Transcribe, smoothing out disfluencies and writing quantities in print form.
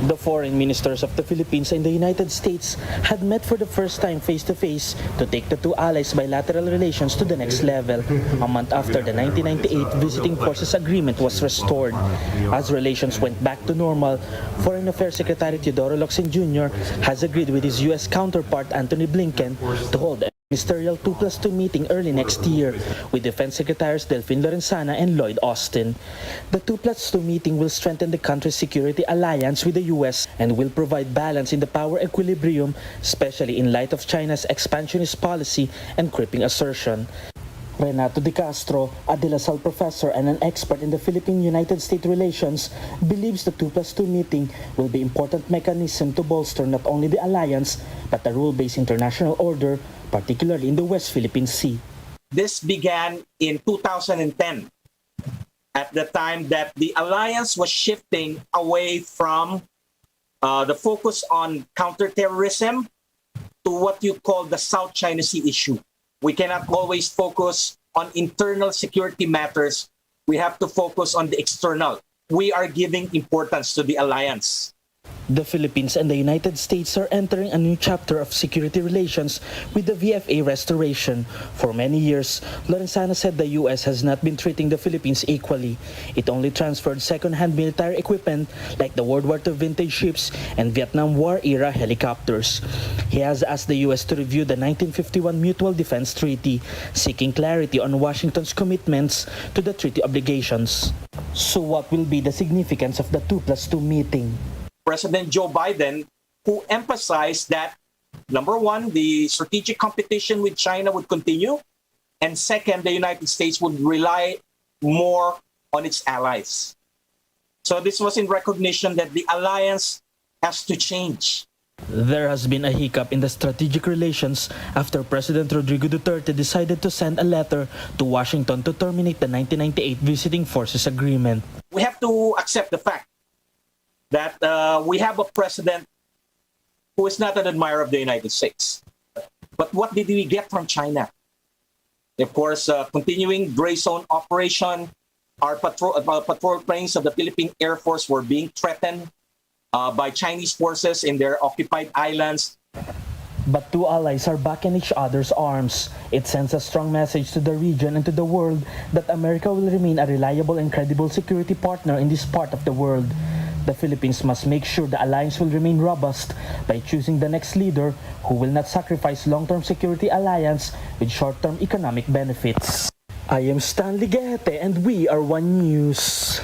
The foreign ministers of the Philippines and the United States had met for the first time face-to-face to take the two allies' bilateral relations to the next level, a month after the 1998 Visiting Forces Agreement was restored. As relations went back to normal, Foreign Affairs Secretary Teodoro Locsin Jr. has agreed with his U.S. counterpart Antony Blinken to hold a ministerial 2+2 meeting early next year with Defense Secretaries Delfin Lorenzana and Lloyd Austin. The 2+2 meeting will strengthen the country's security alliance with the U.S. and will provide balance in the power equilibrium, especially in light of China's expansionist policy and creeping assertion. Renato De Castro, a De La Salle professor and an expert in the Philippine-United States relations, believes the 2+2 meeting will be an important mechanism to bolster not only the alliance but the rule-based international order, particularly in the West Philippine Sea. This began in 2010, at the time that the alliance was shifting away from the focus on counterterrorism to what you call the South China Sea issue. We cannot always focus on internal security matters. We have to focus on the external. We are giving importance to the alliance. The Philippines and the United States are entering a new chapter of security relations with the VFA restoration. For many years, Lorenzana said the U.S. has not been treating the Philippines equally. It only transferred second-hand military equipment like the World War II vintage ships and Vietnam War-era helicopters. He has asked the U.S. to review the 1951 Mutual Defense Treaty, seeking clarity on Washington's commitments to the treaty obligations. So what will be the significance of the 2+2 meeting? President Joe Biden, who emphasized that, number one, the strategic competition with China would continue, and second, the United States would rely more on its allies. So this was in recognition that the alliance has to change. There has been a hiccup in the strategic relations after President Rodrigo Duterte decided to send a letter to Washington to terminate the 1998 Visiting Forces Agreement. We have to accept the fact that we have a president who is not an admirer of the United States. But what did we get from China? Of course, continuing gray zone operation, our patrol planes of the Philippine Air Force were being threatened by Chinese forces in their occupied islands. But two allies are back in each other's arms. It sends a strong message to the region and to the world that America will remain a reliable and credible security partner in this part of the world. The Philippines must make sure the alliance will remain robust by choosing the next leader who will not sacrifice long-term security alliance with short-term economic benefits. I am Stanley Gajete and we are One News.